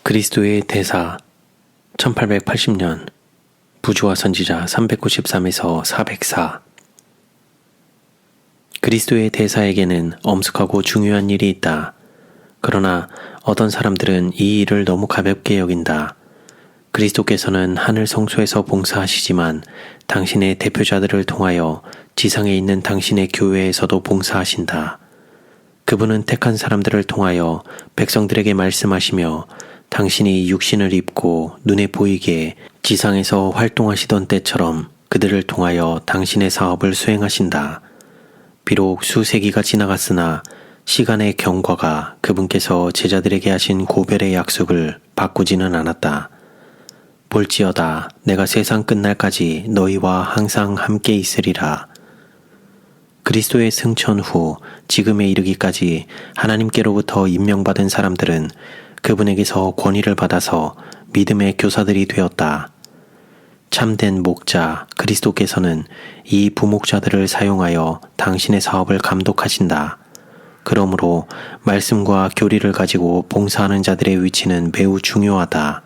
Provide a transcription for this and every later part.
그리스도의 대사 1880년 부조화 선지자 393에서 404. 그리스도의 대사에게는 엄숙하고 중요한 일이 있다. 그러나 어떤 사람들은 이 일을 너무 가볍게 여긴다. 그리스도께서는 하늘 성소에서 봉사하시지만 당신의 대표자들을 통하여 지상에 있는 당신의 교회에서도 봉사하신다. 그분은 택한 사람들을 통하여 백성들에게 말씀하시며 당신이 육신을 입고 눈에 보이게 지상에서 활동하시던 때처럼 그들을 통하여 당신의 사업을 수행하신다. 비록 수세기가 지나갔으나 시간의 경과가 그분께서 제자들에게 하신 고별의 약속을 바꾸지는 않았다. 볼지어다 내가 세상 끝날까지 너희와 항상 함께 있으리라. 그리스도의 승천 후 지금에 이르기까지 하나님께로부터 임명받은 사람들은 그분에게서 권위를 받아서 믿음의 교사들이 되었다. 참된 목자 그리스도께서는 이 부목자들을 사용하여 당신의 사업을 감독하신다. 그러므로 말씀과 교리를 가지고 봉사하는 자들의 위치는 매우 중요하다.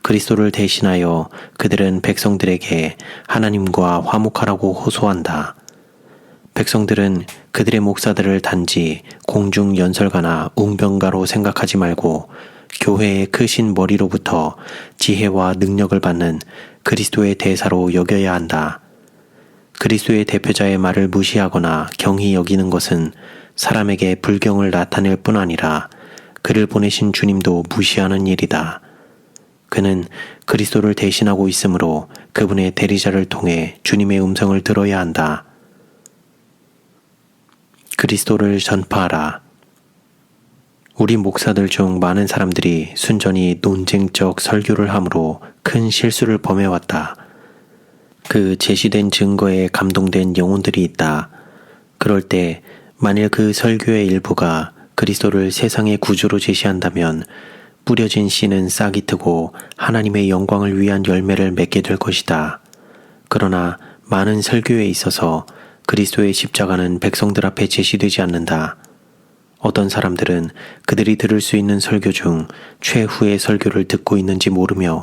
그리스도를 대신하여 그들은 백성들에게 하나님과 화목하라고 호소한다. 백성들은 그들의 목사들을 단지 공중 연설가나 웅변가로 생각하지 말고 교회의 크신 머리로부터 지혜와 능력을 받는 그리스도의 대사로 여겨야 한다. 그리스도의 대표자의 말을 무시하거나 경히 여기는 것은 사람에게 불경을 나타낼 뿐 아니라 그를 보내신 주님도 무시하는 일이다. 그는 그리스도를 대신하고 있으므로 그분의 대리자를 통해 주님의 음성을 들어야 한다. 그리스도를 전파하라. 우리 목사들 중 많은 사람들이 순전히 논쟁적 설교를 함으로 큰 실수를 범해왔다. 그 제시된 증거에 감동된 영혼들이 있다. 그럴 때 만일 그 설교의 일부가 그리스도를 세상의 구주로 제시한다면 뿌려진 씨는 싹이 트고 하나님의 영광을 위한 열매를 맺게 될 것이다. 그러나 많은 설교에 있어서 그리스도의 십자가는 백성들 앞에 제시되지 않는다. 어떤 사람들은 그들이 들을 수 있는 설교 중 최후의 설교를 듣고 있는지 모르며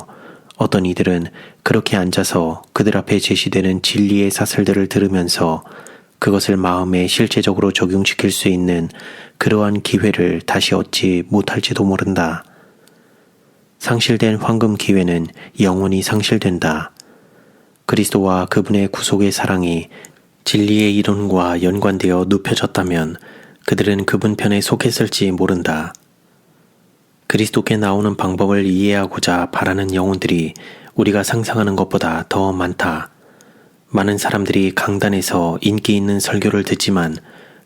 어떤 이들은 그렇게 앉아서 그들 앞에 제시되는 진리의 사설들을 들으면서 그것을 마음에 실제적으로 적용시킬 수 있는 그러한 기회를 다시 얻지 못할지도 모른다. 상실된 황금 기회는 영원히 상실된다. 그리스도와 그분의 구속의 사랑이 진리의 이론과 연관되어 눕혀졌다면 그들은 그분 편에 속했을지 모른다. 그리스도께 나오는 방법을 이해하고자 바라는 영혼들이 우리가 상상하는 것보다 더 많다. 많은 사람들이 강단에서 인기 있는 설교를 듣지만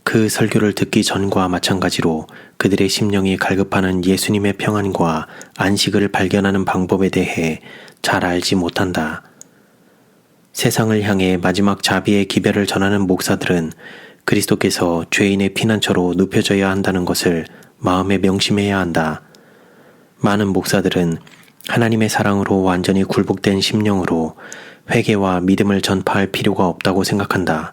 그 설교를 듣기 전과 마찬가지로 그들의 심령이 갈급하는 예수님의 평안과 안식을 발견하는 방법에 대해 잘 알지 못한다. 세상을 향해 마지막 자비의 기별을 전하는 목사들은 그리스도께서 죄인의 피난처로 눕혀져야 한다는 것을 마음에 명심해야 한다. 많은 목사들은 하나님의 사랑으로 완전히 굴복된 심령으로 회개와 믿음을 전파할 필요가 없다고 생각한다.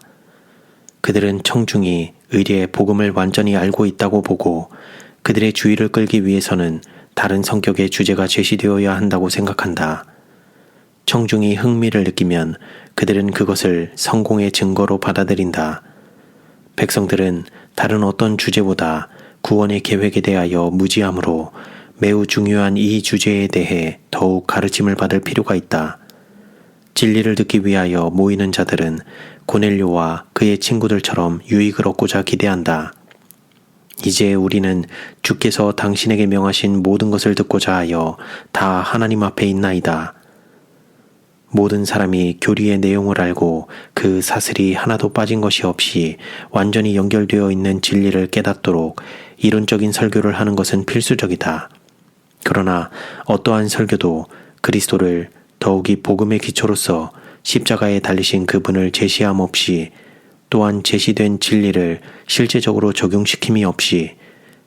그들은 청중이 의리의 복음을 완전히 알고 있다고 보고 그들의 주의를 끌기 위해서는 다른 성격의 주제가 제시되어야 한다고 생각한다. 청중이 흥미를 느끼면 그들은 그것을 성공의 증거로 받아들인다. 백성들은 다른 어떤 주제보다 구원의 계획에 대하여 무지함으로 매우 중요한 이 주제에 대해 더욱 가르침을 받을 필요가 있다. 진리를 듣기 위하여 모이는 자들은 고넬료와 그의 친구들처럼 유익을 얻고자 기대한다. 이제 우리는 주께서 당신에게 명하신 모든 것을 듣고자 하여 다 하나님 앞에 있나이다. 모든 사람이 교리의 내용을 알고 그 사슬이 하나도 빠진 것이 없이 완전히 연결되어 있는 진리를 깨닫도록 이론적인 설교를 하는 것은 필수적이다. 그러나 어떠한 설교도 그리스도를 더욱이 복음의 기초로서 십자가에 달리신 그분을 제시함 없이 또한 제시된 진리를 실제적으로 적용시킴이 없이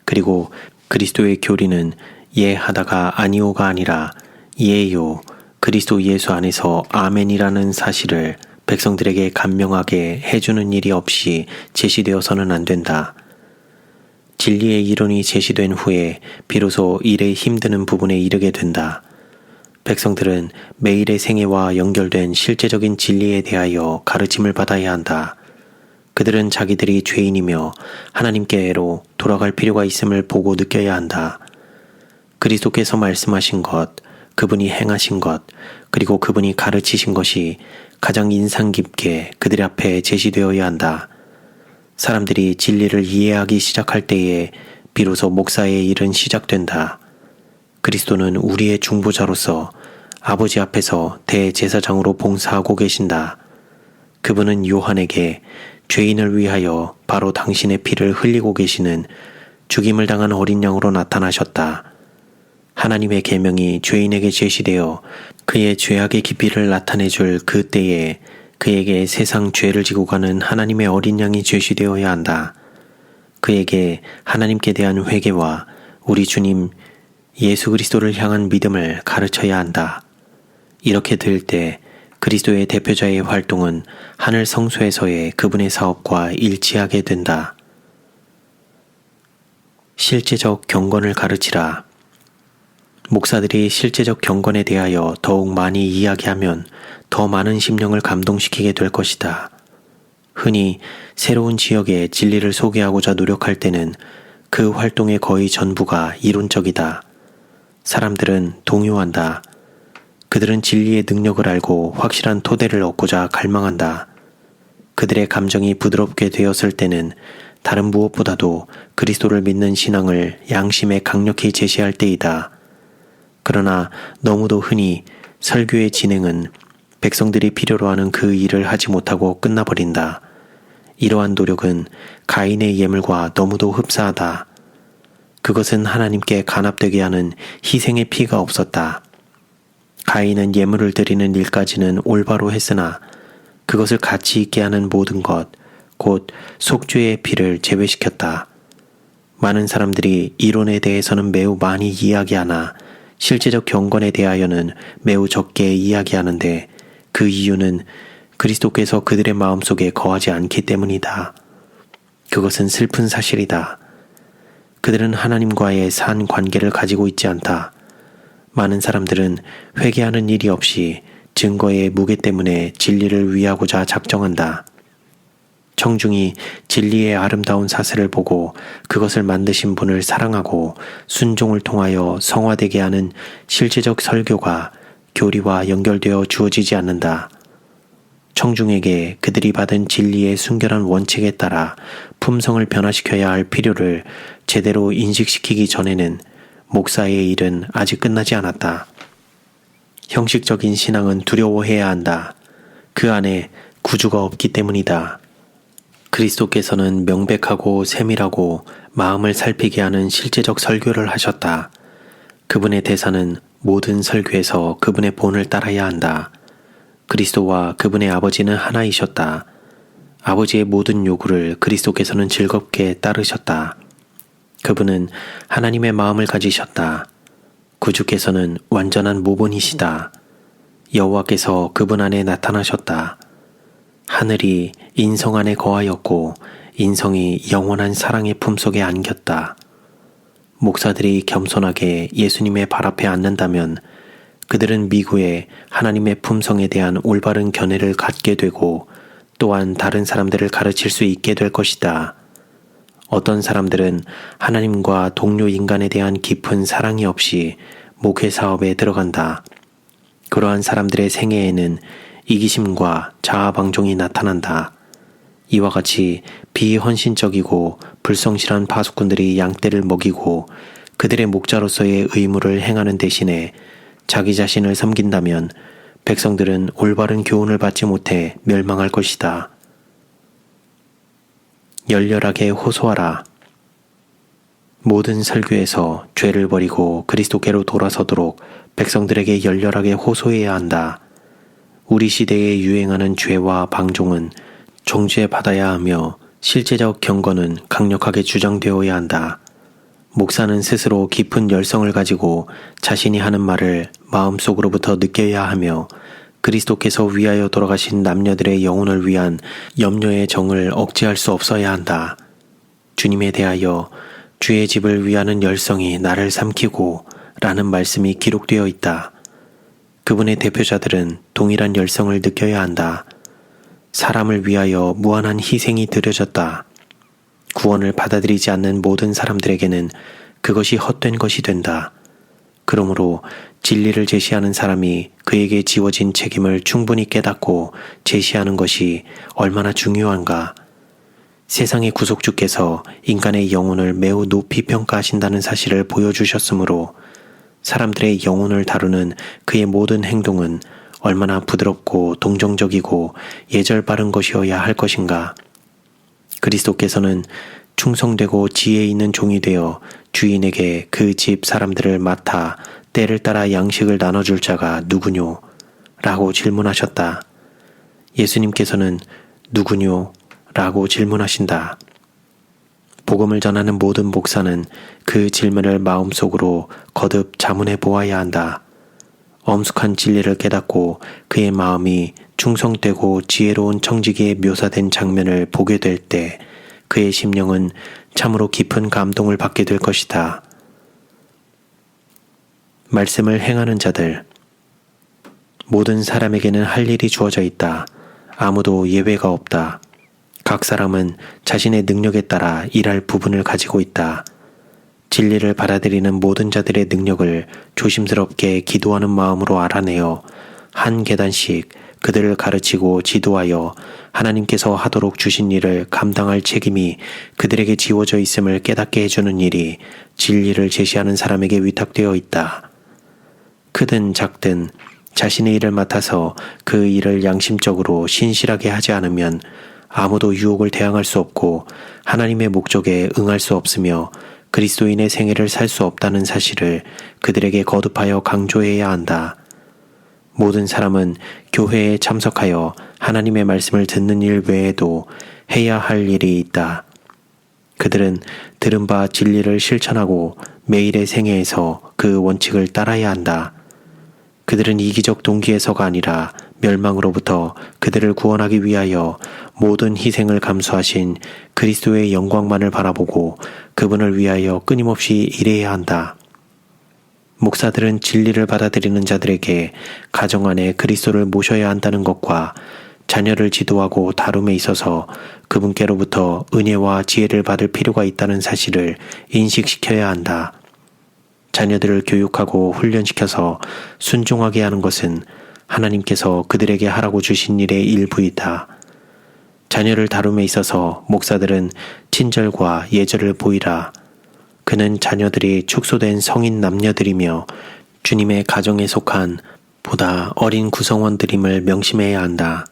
그리고 그리스도의 교리는 예 하다가 아니오가 아니라 예요 그리스도 예수 안에서 아멘이라는 사실을 백성들에게 간명하게 해주는 일이 없이 제시되어서는 안 된다. 진리의 이론이 제시된 후에 비로소 일에 힘드는 부분에 이르게 된다. 백성들은 매일의 생애와 연결된 실제적인 진리에 대하여 가르침을 받아야 한다. 그들은 자기들이 죄인이며 하나님께로 돌아갈 필요가 있음을 보고 느껴야 한다. 그리스도께서 말씀하신 것, 그분이 행하신 것, 그리고 그분이 가르치신 것이 가장 인상 깊게 그들 앞에 제시되어야 한다. 사람들이 진리를 이해하기 시작할 때에 비로소 목사의 일은 시작된다. 그리스도는 우리의 중보자로서 아버지 앞에서 대제사장으로 봉사하고 계신다. 그분은 요한에게 죄인을 위하여 바로 당신의 피를 흘리고 계시는 죽임을 당한 어린 양으로 나타나셨다. 하나님의 계명이 죄인에게 제시되어 그의 죄악의 깊이를 나타내줄 그 때에 그에게 세상 죄를 지고 가는 하나님의 어린 양이 제시되어야 한다. 그에게 하나님께 대한 회개와 우리 주님 예수 그리스도를 향한 믿음을 가르쳐야 한다. 이렇게 될 때 그리스도의 대표자의 활동은 하늘 성소에서의 그분의 사업과 일치하게 된다. 실제적 경건을 가르치라. 목사들이 실제적 경건에 대하여 더욱 많이 이야기하면 더 많은 심령을 감동시키게 될 것이다. 흔히 새로운 지역의 진리를 소개하고자 노력할 때는 그 활동의 거의 전부가 이론적이다. 사람들은 동요한다. 그들은 진리의 능력을 알고 확실한 토대를 얻고자 갈망한다. 그들의 감정이 부드럽게 되었을 때는 다른 무엇보다도 그리스도를 믿는 신앙을 양심에 강력히 제시할 때이다. 그러나 너무도 흔히 설교의 진행은 백성들이 필요로 하는 그 일을 하지 못하고 끝나버린다. 이러한 노력은 가인의 예물과 너무도 흡사하다. 그것은 하나님께 간합되게 하는 희생의 피가 없었다. 가인은 예물을 드리는 일까지는 올바로 했으나 그것을 가치 있게 하는 모든 것, 곧 속죄의 피를 제외시켰다. 많은 사람들이 이론에 대해서는 매우 많이 이야기하나 실제적 경건에 대하여는 매우 적게 이야기하는데 그 이유는 그리스도께서 그들의 마음속에 거하지 않기 때문이다. 그것은 슬픈 사실이다. 그들은 하나님과의 산 관계를 가지고 있지 않다. 많은 사람들은 회개하는 일이 없이 증거의 무게 때문에 진리를 위하고자 작정한다. 청중이 진리의 아름다운 사슬을 보고 그것을 만드신 분을 사랑하고 순종을 통하여 성화되게 하는 실제적 설교가 교리와 연결되어 주어지지 않는다. 청중에게 그들이 받은 진리의 순결한 원칙에 따라 품성을 변화시켜야 할 필요를 제대로 인식시키기 전에는 목사의 일은 아직 끝나지 않았다. 형식적인 신앙은 두려워해야 한다. 그 안에 구주가 없기 때문이다. 그리스도께서는 명백하고 세밀하고 마음을 살피게 하는 실제적 설교를 하셨다. 그분의 대사는 모든 설교에서 그분의 본을 따라야 한다. 그리스도와 그분의 아버지는 하나이셨다. 아버지의 모든 요구를 그리스도께서는 즐겁게 따르셨다. 그분은 하나님의 마음을 가지셨다. 구주께서는 완전한 모본이시다. 여호와께서 그분 안에 나타나셨다. 하늘이 인성 안에 거하였고 인성이 영원한 사랑의 품속에 안겼다. 목사들이 겸손하게 예수님의 발 앞에 앉는다면 그들은 미구에 하나님의 품성에 대한 올바른 견해를 갖게 되고 또한 다른 사람들을 가르칠 수 있게 될 것이다. 어떤 사람들은 하나님과 동료 인간에 대한 깊은 사랑이 없이 목회 사업에 들어간다. 그러한 사람들의 생애에는 이기심과 자아방종이 나타난다. 이와 같이 비헌신적이고 불성실한 파수꾼들이 양떼를 먹이고 그들의 목자로서의 의무를 행하는 대신에 자기 자신을 섬긴다면 백성들은 올바른 교훈을 받지 못해 멸망할 것이다. 열렬하게 호소하라. 모든 설교에서 죄를 버리고 그리스도께로 돌아서도록 백성들에게 열렬하게 호소해야 한다. 우리 시대에 유행하는 죄와 방종은 정죄받아야 하며 실제적 경건은 강력하게 주장되어야 한다. 목사는 스스로 깊은 열성을 가지고 자신이 하는 말을 마음속으로부터 느껴야 하며 그리스도께서 위하여 돌아가신 남녀들의 영혼을 위한 염려의 정을 억제할 수 없어야 한다. 주님에 대하여 주의 집을 위하는 열성이 나를 삼키고 라는 말씀이 기록되어 있다. 그분의 대표자들은 동일한 열성을 느껴야 한다. 사람을 위하여 무한한 희생이 드려졌다. 구원을 받아들이지 않는 모든 사람들에게는 그것이 헛된 것이 된다. 그러므로 진리를 제시하는 사람이 그에게 지워진 책임을 충분히 깨닫고 제시하는 것이 얼마나 중요한가. 세상의 구속주께서 인간의 영혼을 매우 높이 평가하신다는 사실을 보여주셨으므로 사람들의 영혼을 다루는 그의 모든 행동은 얼마나 부드럽고 동정적이고 예절 바른 것이어야 할 것인가. 그리스도께서는 충성되고 지혜 있는 종이 되어 주인에게 그 집 사람들을 맡아 때를 따라 양식을 나눠줄 자가 누구뇨? 라고 질문하셨다. 예수님께서는 누구뇨? 라고 질문하신다. 복음을 전하는 모든 목사는 그 질문을 마음속으로 거듭 자문해 보아야 한다. 엄숙한 진리를 깨닫고 그의 마음이 충성되고 지혜로운 청지기에 묘사된 장면을 보게 될 때 그의 심령은 참으로 깊은 감동을 받게 될 것이다. 말씀을 행하는 자들. 모든 사람에게는 할 일이 주어져 있다. 아무도 예외가 없다. 각 사람은 자신의 능력에 따라 일할 부분을 가지고 있다. 진리를 받아들이는 모든 자들의 능력을 조심스럽게 기도하는 마음으로 알아내어 한 계단씩 그들을 가르치고 지도하여 하나님께서 하도록 주신 일을 감당할 책임이 그들에게 지워져 있음을 깨닫게 해주는 일이 진리를 제시하는 사람에게 위탁되어 있다. 크든 작든 자신의 일을 맡아서 그 일을 양심적으로 신실하게 하지 않으면 아무도 유혹을 대항할 수 없고 하나님의 목적에 응할 수 없으며 그리스도인의 생애를 살 수 없다는 사실을 그들에게 거듭하여 강조해야 한다. 모든 사람은 교회에 참석하여 하나님의 말씀을 듣는 일 외에도 해야 할 일이 있다. 그들은 들은 바 진리를 실천하고 매일의 생애에서 그 원칙을 따라야 한다. 그들은 이기적 동기에서가 아니라 멸망으로부터 그들을 구원하기 위하여 모든 희생을 감수하신 그리스도의 영광만을 바라보고 그분을 위하여 끊임없이 일해야 한다. 목사들은 진리를 받아들이는 자들에게 가정 안에 그리스도를 모셔야 한다는 것과 자녀를 지도하고 다룸에 있어서 그분께로부터 은혜와 지혜를 받을 필요가 있다는 사실을 인식시켜야 한다. 자녀들을 교육하고 훈련시켜서 순종하게 하는 것은 하나님께서 그들에게 하라고 주신 일의 일부이다. 자녀를 다룸에 있어서 목사들은 친절과 예절을 보이라. 그는 자녀들이 축소된 성인 남녀들이며 주님의 가정에 속한 보다 어린 구성원들임을 명심해야 한다.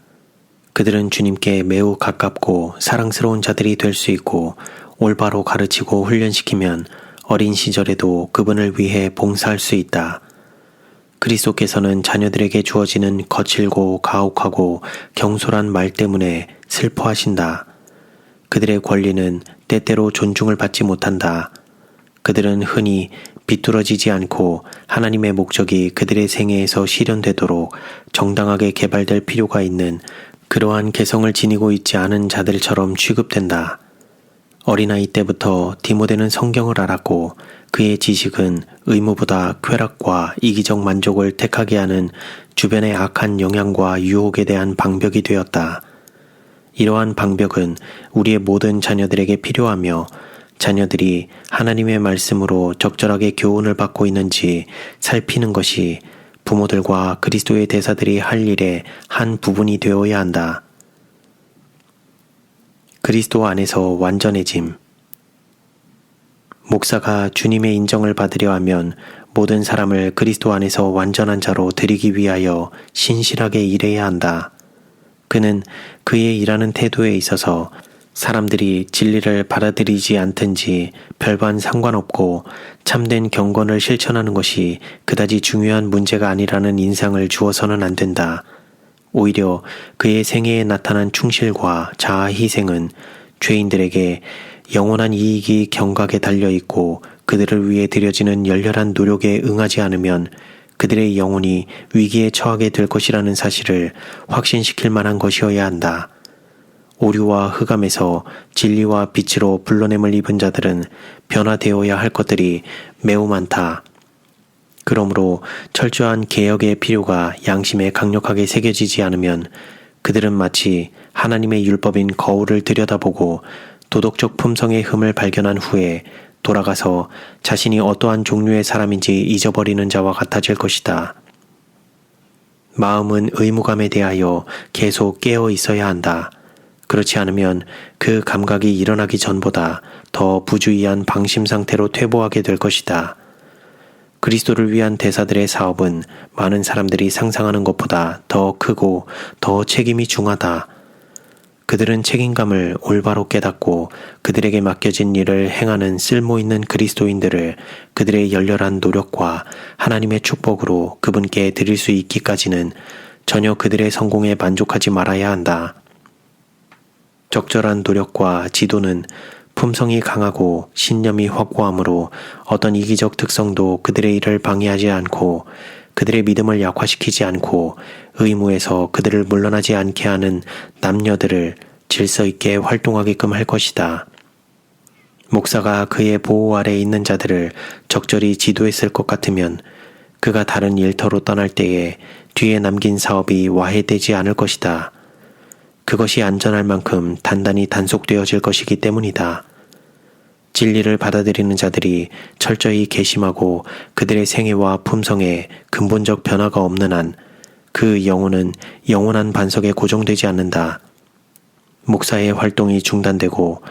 그들은 주님께 매우 가깝고 사랑스러운 자들이 될 수 있고 올바로 가르치고 훈련시키면 어린 시절에도 그분을 위해 봉사할 수 있다. 그리스도께서는 자녀들에게 주어지는 거칠고 가혹하고 경솔한 말 때문에 슬퍼하신다. 그들의 권리는 때때로 존중을 받지 못한다. 그들은 흔히 비뚤어지지 않고 하나님의 목적이 그들의 생애에서 실현되도록 정당하게 개발될 필요가 있는 그러한 개성을 지니고 있지 않은 자들처럼 취급된다. 어린아이 때부터 디모데는 성경을 알았고 그의 지식은 의무보다 쾌락과 이기적 만족을 택하게 하는 주변의 악한 영향과 유혹에 대한 방벽이 되었다. 이러한 방벽은 우리의 모든 자녀들에게 필요하며 자녀들이 하나님의 말씀으로 적절하게 교훈을 받고 있는지 살피는 것이 부모들과 그리스도의 대사들이 할 일의 한 부분이 되어야 한다. 그리스도 안에서 완전해짐. 목사가 주님의 인정을 받으려 하면 모든 사람을 그리스도 안에서 완전한 자로 드리기 위하여 신실하게 일해야 한다. 그는 그의 일하는 태도에 있어서 사람들이 진리를 받아들이지 않든지 별반 상관없고 참된 경건을 실천하는 것이 그다지 중요한 문제가 아니라는 인상을 주어서는 안 된다. 오히려 그의 생애에 나타난 충실과 자아 희생은 죄인들에게 영원한 이익이 경각에 달려있고 그들을 위해 드려지는 열렬한 노력에 응하지 않으면 그들의 영혼이 위기에 처하게 될 것이라는 사실을 확신시킬 만한 것이어야 한다. 오류와 흑암에서 진리와 빛으로 불러냄을 입은 자들은 변화되어야 할 것들이 매우 많다. 그러므로 철저한 개혁의 필요가 양심에 강력하게 새겨지지 않으면 그들은 마치 하나님의 율법인 거울을 들여다보고 도덕적 품성의 흠을 발견한 후에 돌아가서 자신이 어떠한 종류의 사람인지 잊어버리는 자와 같아질 것이다. 마음은 의무감에 대하여 계속 깨어 있어야 한다. 그렇지 않으면 그 감각이 일어나기 전보다 더 부주의한 방심 상태로 퇴보하게 될 것이다. 그리스도를 위한 대사들의 사업은 많은 사람들이 상상하는 것보다 더 크고 더 책임이 중하다. 그들은 책임감을 올바로 깨닫고 그들에게 맡겨진 일을 행하는 쓸모있는 그리스도인들을 그들의 열렬한 노력과 하나님의 축복으로 그분께 드릴 수 있기까지는 전혀 그들의 성공에 만족하지 말아야 한다. 적절한 노력과 지도는 품성이 강하고 신념이 확고함으로 어떤 이기적 특성도 그들의 일을 방해하지 않고 그들의 믿음을 약화시키지 않고 의무에서 그들을 물러나지 않게 하는 남녀들을 질서 있게 활동하게끔 할 것이다. 목사가 그의 보호 아래 있는 자들을 적절히 지도했을 것 같으면 그가 다른 일터로 떠날 때에 뒤에 남긴 사업이 와해되지 않을 것이다. 그것이 안전할 만큼 단단히 단속되어질 것이기 때문이다. 진리를 받아들이는 자들이 철저히 개심하고 그들의 생애와 품성에 근본적 변화가 없는 한 그 영혼은 영원한 반석에 고정되지 않는다. 목사의 활동이 중단되고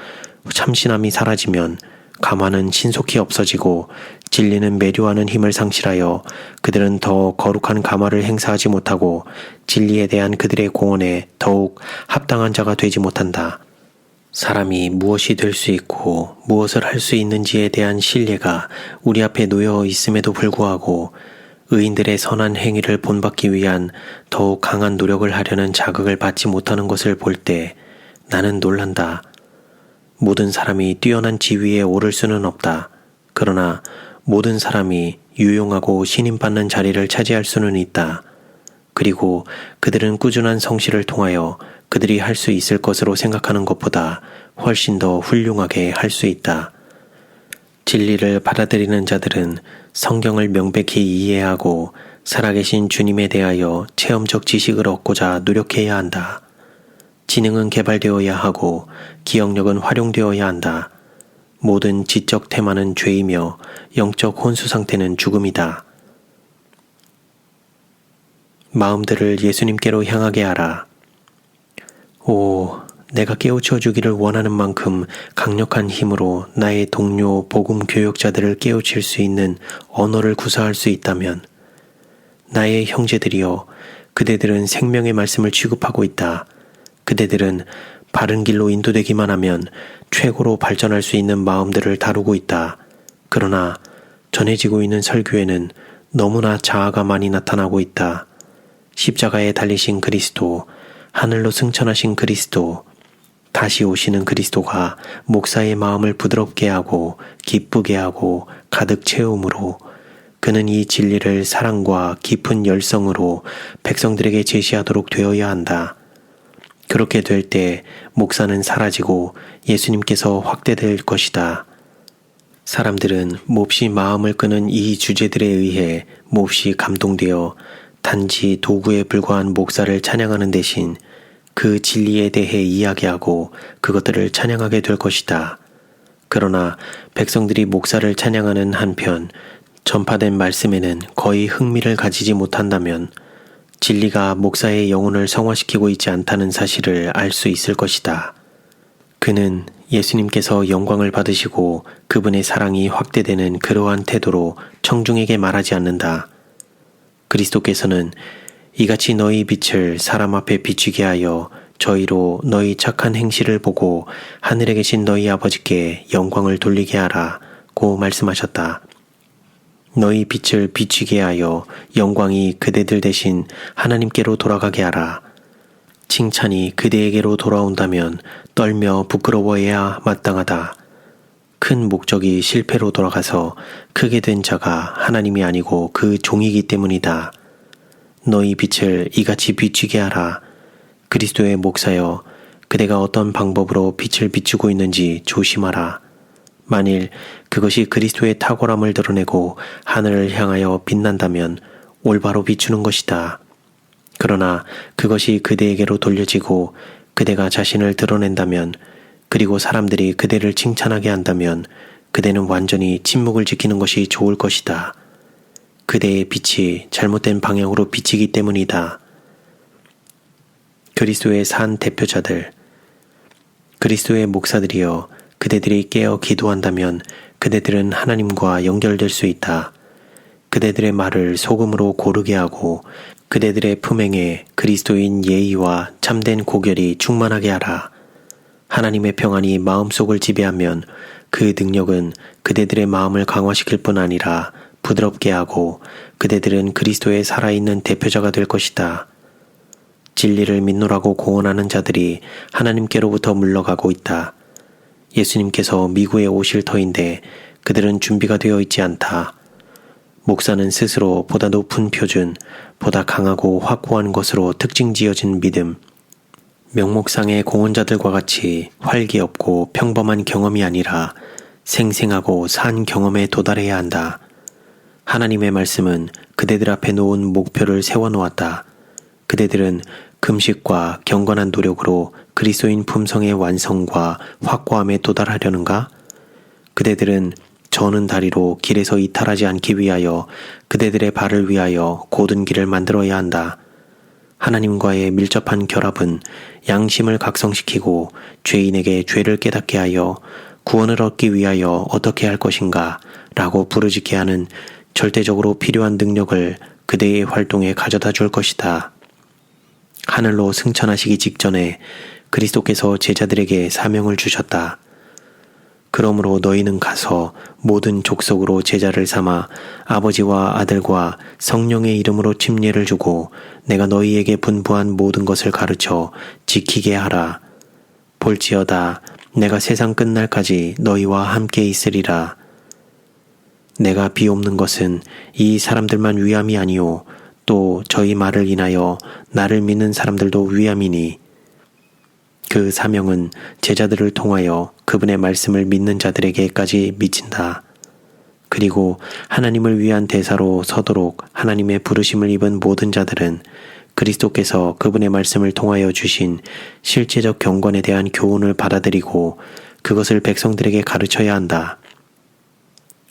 참신함이 사라지면 감화는 신속히 없어지고 진리는 매료하는 힘을 상실하여 그들은 더 거룩한 감화를 행사하지 못하고 진리에 대한 그들의 공헌에 더욱 합당한 자가 되지 못한다. 사람이 무엇이 될 수 있고 무엇을 할 수 있는지에 대한 신뢰가 우리 앞에 놓여 있음에도 불구하고 의인들의 선한 행위를 본받기 위한 더욱 강한 노력을 하려는 자극을 받지 못하는 것을 볼 때 나는 놀란다. 모든 사람이 뛰어난 지위에 오를 수는 없다. 그러나 모든 사람이 유용하고 신임받는 자리를 차지할 수는 있다. 그리고 그들은 꾸준한 성실을 통하여 그들이 할 수 있을 것으로 생각하는 것보다 훨씬 더 훌륭하게 할 수 있다. 진리를 받아들이는 자들은 성경을 명백히 이해하고 살아계신 주님에 대하여 체험적 지식을 얻고자 노력해야 한다. 지능은 개발되어야 하고 기억력은 활용되어야 한다. 모든 지적 태만은 죄이며 영적 혼수 상태는 죽음이다. 마음들을 예수님께로 향하게 하라. 오, 내가 깨우쳐 주기를 원하는 만큼 강력한 힘으로 나의 동료 복음 교역자들을 깨우칠 수 있는 언어를 구사할 수 있다면 나의 형제들이여, 그대들은 생명의 말씀을 취급하고 있다. 그대들은 바른 길로 인도되기만 하면 최고로 발전할 수 있는 마음들을 다루고 있다. 그러나 전해지고 있는 설교에는 너무나 자아가 많이 나타나고 있다. 십자가에 달리신 그리스도, 하늘로 승천하신 그리스도, 다시 오시는 그리스도가 목사의 마음을 부드럽게 하고 기쁘게 하고 가득 채움으로 그는 이 진리를 사랑과 깊은 열성으로 백성들에게 제시하도록 되어야 한다. 그렇게 될 때 목사는 사라지고 예수님께서 확대될 것이다. 사람들은 몹시 마음을 끄는 이 주제들에 의해 몹시 감동되어 단지 도구에 불과한 목사를 찬양하는 대신 그 진리에 대해 이야기하고 그것들을 찬양하게 될 것이다. 그러나 백성들이 목사를 찬양하는 한편 전파된 말씀에는 거의 흥미를 가지지 못한다면 진리가 목사의 영혼을 성화시키고 있지 않다는 사실을 알 수 있을 것이다. 그는 예수님께서 영광을 받으시고 그분의 사랑이 확대되는 그러한 태도로 청중에게 말하지 않는다. 그리스도께서는 이같이 너희 빛을 사람 앞에 비추게 하여 저희로 너희 착한 행실을 보고 하늘에 계신 너희 아버지께 영광을 돌리게 하라고 말씀하셨다. 너희 빛을 비추게 하여 영광이 그대들 대신 하나님께로 돌아가게 하라. 칭찬이 그대에게로 돌아온다면 떨며 부끄러워해야 마땅하다. 큰 목적이 실패로 돌아가서 크게 된 자가 하나님이 아니고 그 종이기 때문이다. 너희 빛을 이같이 비추게 하라. 그리스도의 목사여, 그대가 어떤 방법으로 빛을 비추고 있는지 조심하라. 만일 그것이 그리스도의 탁월함을 드러내고 하늘을 향하여 빛난다면 올바로 비추는 것이다. 그러나 그것이 그대에게로 돌려지고 그대가 자신을 드러낸다면, 그리고 사람들이 그대를 칭찬하게 한다면 그대는 완전히 침묵을 지키는 것이 좋을 것이다. 그대의 빛이 잘못된 방향으로 비치기 때문이다. 그리스도의 산 대표자들, 그리스도의 목사들이여, 그대들이 깨어 기도한다면 그대들은 하나님과 연결될 수 있다. 그대들의 말을 소금으로 고르게 하고 그대들의 품행에 그리스도인 예의와 참된 고결이 충만하게 하라. 하나님의 평안이 마음속을 지배하면 그 능력은 그대들의 마음을 강화시킬 뿐 아니라 부드럽게 하고 그대들은 그리스도의 살아있는 대표자가 될 것이다. 진리를 믿노라고 공언하는 자들이 하나님께로부터 물러가고 있다. 예수님께서 미국에 오실 터인데 그들은 준비가 되어 있지 않다. 목사는 스스로 보다 높은 표준, 보다 강하고 확고한 것으로 특징 지어진 믿음, 명목상의 공헌자들과 같이 활기 없고 평범한 경험이 아니라 생생하고 산 경험에 도달해야 한다. 하나님의 말씀은 그대들 앞에 놓은 목표를 세워놓았다. 그대들은 금식과 경건한 노력으로 그리스도인 품성의 완성과 확고함에 도달하려는가? 그대들은 저는 다리로 길에서 이탈하지 않기 위하여 그대들의 발을 위하여 곧은 길을 만들어야 한다. 하나님과의 밀접한 결합은 양심을 각성시키고 죄인에게 죄를 깨닫게 하여 구원을 얻기 위하여 어떻게 할 것인가 라고 부르짖게 하는 절대적으로 필요한 능력을 그대의 활동에 가져다 줄 것이다. 하늘로 승천하시기 직전에 그리스도께서 제자들에게 사명을 주셨다. 그러므로 너희는 가서 모든 족속으로 제자를 삼아 아버지와 아들과 성령의 이름으로 침례를 주고 내가 너희에게 분부한 모든 것을 가르쳐 지키게 하라. 볼지어다 내가 세상 끝날까지 너희와 함께 있으리라. 내가 비옵는 것은 이 사람들만 위함이 아니오 또 저희 말을 인하여 나를 믿는 사람들도 위함이니, 그 사명은 제자들을 통하여 그분의 말씀을 믿는 자들에게까지 미친다. 그리고 하나님을 위한 대사로 서도록 하나님의 부르심을 입은 모든 자들은 그리스도께서 그분의 말씀을 통하여 주신 실제적 경건에 대한 교훈을 받아들이고 그것을 백성들에게 가르쳐야 한다.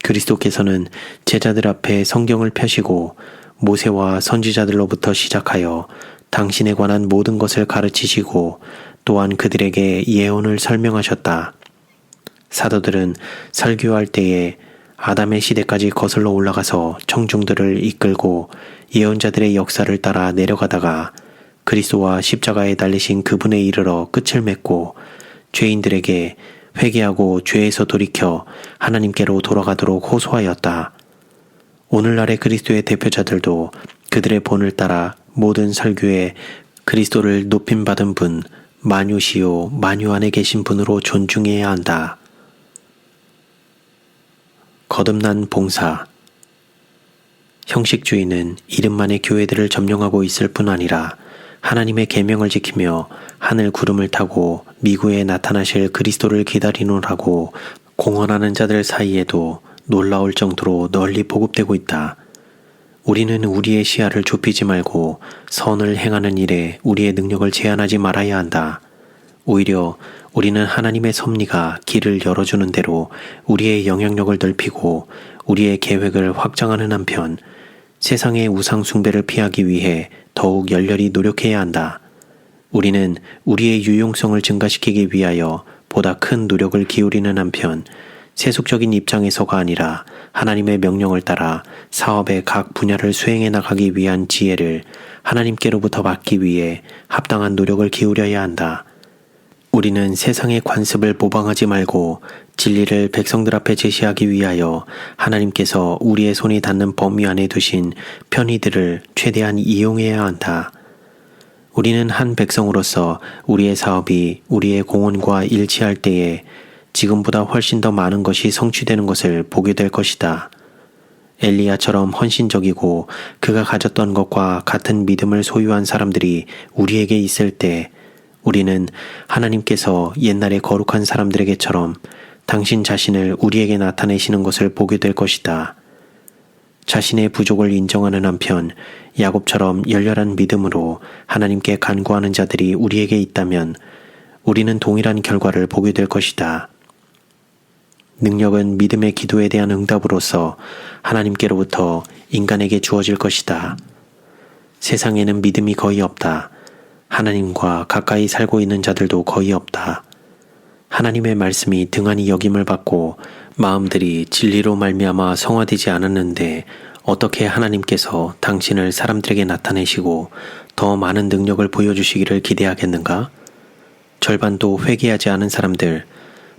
그리스도께서는 제자들 앞에 성경을 펴시고 모세와 선지자들로부터 시작하여 당신에 관한 모든 것을 가르치시고 또한 그들에게 예언을 설명하셨다. 사도들은 설교할 때에 아담의 시대까지 거슬러 올라가서 청중들을 이끌고 예언자들의 역사를 따라 내려가다가 그리스도와 십자가에 달리신 그분에 이르러 끝을 맺고 죄인들에게 회개하고 죄에서 돌이켜 하나님께로 돌아가도록 호소하였다. 오늘날의 그리스도의 대표자들도 그들의 본을 따라 모든 설교에 그리스도를 높임받은 분, 만유시요 만유 안에 계신 분으로 존중해야 한다. 거듭난 봉사. 형식주의는 이름만의 교회들을 점령하고 있을 뿐 아니라 하나님의 계명을 지키며 하늘 구름을 타고 미구에 나타나실 그리스도를 기다리노라고 공언하는 자들 사이에도 놀라울 정도로 널리 보급되고 있다. 우리는 우리의 시야를 좁히지 말고 선을 행하는 일에 우리의 능력을 제한하지 말아야 한다. 오히려 우리는 하나님의 섭리가 길을 열어주는 대로 우리의 영향력을 넓히고 우리의 계획을 확장하는 한편 세상의 우상 숭배를 피하기 위해 더욱 열렬히 노력해야 한다. 우리는 우리의 유용성을 증가시키기 위하여 보다 큰 노력을 기울이는 한편 세속적인 입장에서가 아니라 하나님의 명령을 따라 사업의 각 분야를 수행해 나가기 위한 지혜를 하나님께로부터 받기 위해 합당한 노력을 기울여야 한다. 우리는 세상의 관습을 모방하지 말고 진리를 백성들 앞에 제시하기 위하여 하나님께서 우리의 손이 닿는 범위 안에 두신 편의들을 최대한 이용해야 한다. 우리는 한 백성으로서 우리의 사업이 우리의 공헌과 일치할 때에 지금보다 훨씬 더 많은 것이 성취되는 것을 보게 될 것이다. 엘리야처럼 헌신적이고 그가 가졌던 것과 같은 믿음을 소유한 사람들이 우리에게 있을 때 우리는 하나님께서 옛날에 거룩한 사람들에게처럼 당신 자신을 우리에게 나타내시는 것을 보게 될 것이다. 자신의 부족을 인정하는 한편 야곱처럼 열렬한 믿음으로 하나님께 간구하는 자들이 우리에게 있다면 우리는 동일한 결과를 보게 될 것이다. 능력은 믿음의 기도에 대한 응답으로서 하나님께로부터 인간에게 주어질 것이다. 세상에는 믿음이 거의 없다. 하나님과 가까이 살고 있는 자들도 거의 없다. 하나님의 말씀이 등한히 여김을 받고 마음들이 진리로 말미암아 성화되지 않았는데 어떻게 하나님께서 당신을 사람들에게 나타내시고 더 많은 능력을 보여주시기를 기대하겠는가? 절반도 회개하지 않은 사람들,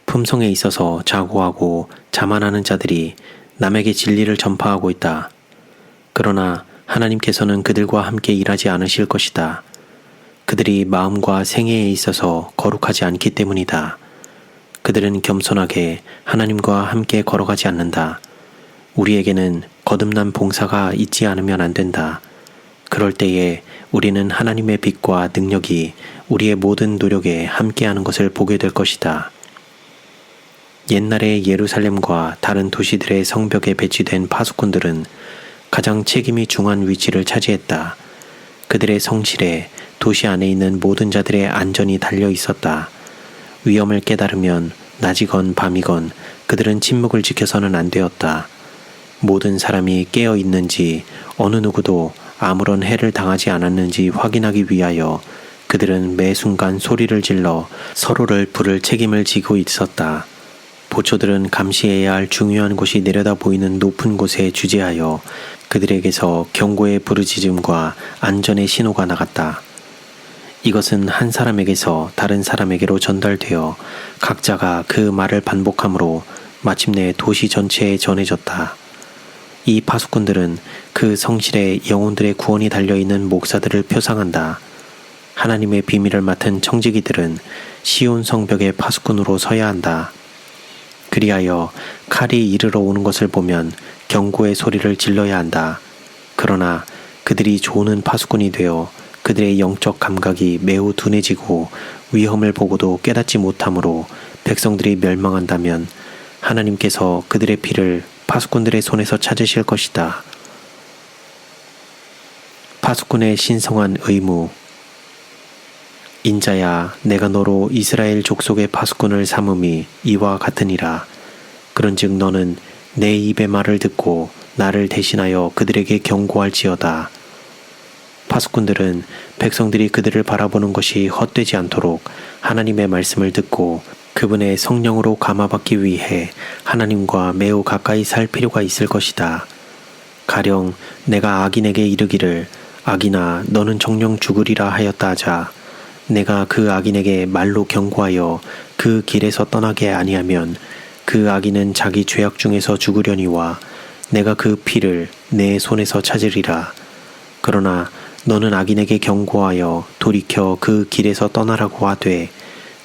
품성에 있어서 자고하고 자만하는 자들이 남에게 진리를 전파하고 있다. 그러나 하나님께서는 그들과 함께 일하지 않으실 것이다. 그들이 마음과 생애에 있어서 거룩하지 않기 때문이다. 그들은 겸손하게 하나님과 함께 걸어가지 않는다. 우리에게는 거듭난 봉사가 있지 않으면 안 된다. 그럴 때에 우리는 하나님의 빛과 능력이 우리의 모든 노력에 함께하는 것을 보게 될 것이다. 옛날의 예루살렘과 다른 도시들의 성벽에 배치된 파수꾼들은 가장 책임이 중한 위치를 차지했다. 그들의 성실에 도시 안에 있는 모든 자들의 안전이 달려 있었다. 위험을 깨달으면 낮이건 밤이건 그들은 침묵을 지켜서는 안 되었다. 모든 사람이 깨어 있는지 어느 누구도 아무런 해를 당하지 않았는지 확인하기 위하여 그들은 매 순간 소리를 질러 서로를 부를 책임을 지고 있었다. 보초들은 감시해야 할 중요한 곳이 내려다 보이는 높은 곳에 주재하여 그들에게서 경고의 부르짖음과 안전의 신호가 나갔다. 이것은 한 사람에게서 다른 사람에게로 전달되어 각자가 그 말을 반복함으로 마침내 도시 전체에 전해졌다. 이 파수꾼들은 그 성실에 영혼들의 구원이 달려있는 목사들을 표상한다. 하나님의 비밀을 맡은 청지기들은 시온 성벽의 파수꾼으로 서야 한다. 그리하여 칼이 이르러 오는 것을 보면 경고의 소리를 질러야 한다. 그러나 그들이 조는 파수꾼이 되어 그들의 영적 감각이 매우 둔해지고 위험을 보고도 깨닫지 못하므로 백성들이 멸망한다면 하나님께서 그들의 피를 파수꾼들의 손에서 찾으실 것이다. 파수꾼의 신성한 의무. 인자야, 내가 너로 이스라엘 족속의 파수꾼을 삼음이 이와 같으니라. 그런즉 너는 내 입의 말을 듣고 나를 대신하여 그들에게 경고할지어다. 파수꾼들은 백성들이 그들을 바라보는 것이 헛되지 않도록 하나님의 말씀을 듣고 그분의 성령으로 감화받기 위해 하나님과 매우 가까이 살 필요가 있을 것이다. 가령 내가 악인에게 이르기를 악인아 너는 정녕 죽으리라 하였다 하자 내가 그 악인에게 말로 경고하여 그 길에서 떠나게 아니하면 그 악인은 자기 죄악 중에서 죽으려니와 내가 그 피를 내 손에서 찾으리라. 그러나 너는 악인에게 경고하여 돌이켜 그 길에서 떠나라고 하되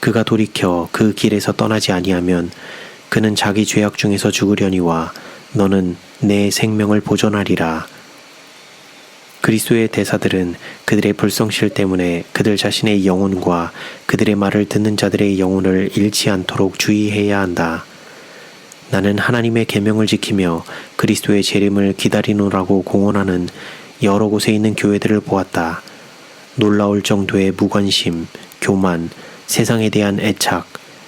그가 돌이켜 그 길에서 떠나지 아니하면 그는 자기 죄악 중에서 죽으려니와 너는 내 생명을 보존하리라. 그리스도의 대사들은 그들의 불성실 때문에 그들 자신의 영혼과 그들의 말을 듣는 자들의 영혼을 잃지 않도록 주의해야 한다. 나는 하나님의 계명을 지키며 그리스도의 재림을 기다리노라고 공언하는 여러 곳에 있는 교회들을 보았다. 놀라울 정도의 무관심, 교만, 세상에 대한 애착,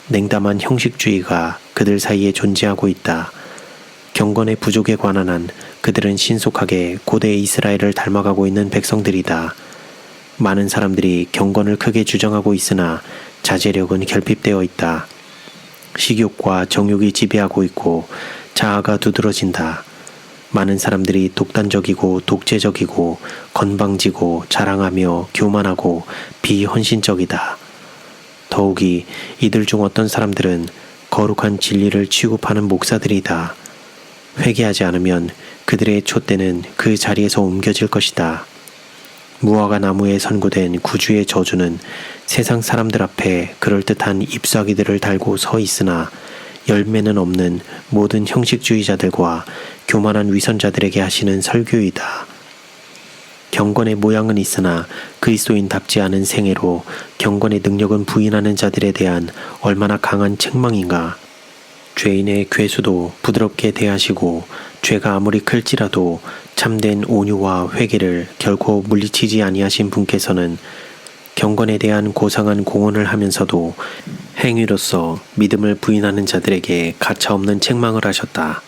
냉담한 형식주의가 그들 사이에 존재하고 있다. 경건의 부족에 관한 한 그들은 신속하게 고대 이스라엘을 닮아가고 있는 백성들이다. 많은 사람들이 경건을 크게 주장하고 있으나 자제력은 결핍되어 있다. 식욕과 정욕이 지배하고 있고 자아가 두드러진다. 많은 사람들이 독단적이고 독재적이고 건방지고 자랑하며 교만하고 비헌신적이다. 더욱이 이들 중 어떤 사람들은 거룩한 진리를 취급하는 목사들이다. 회개하지 않으면 그들의 촛대는 그 자리에서 옮겨질 것이다. 무화과 나무에 선고된 구주의 저주는 세상 사람들 앞에 그럴듯한 잎사귀들을 달고 서 있으나 열매는 없는 모든 형식주의자들과 교만한 위선자들에게 하시는 설교이다. 경건의 모양은 있으나 그리스도인답지 않은 생애로 경건의 능력은 부인하는 자들에 대한 얼마나 강한 책망인가. 죄인의 괴수도 부드럽게 대하시고 죄가 아무리 클지라도 참된 온유와 회개를 결코 물리치지 아니하신 분께서는 경건에 대한 고상한 공언을 하면서도 행위로서 믿음을 부인하는 자들에게 가차없는 책망을 하셨다.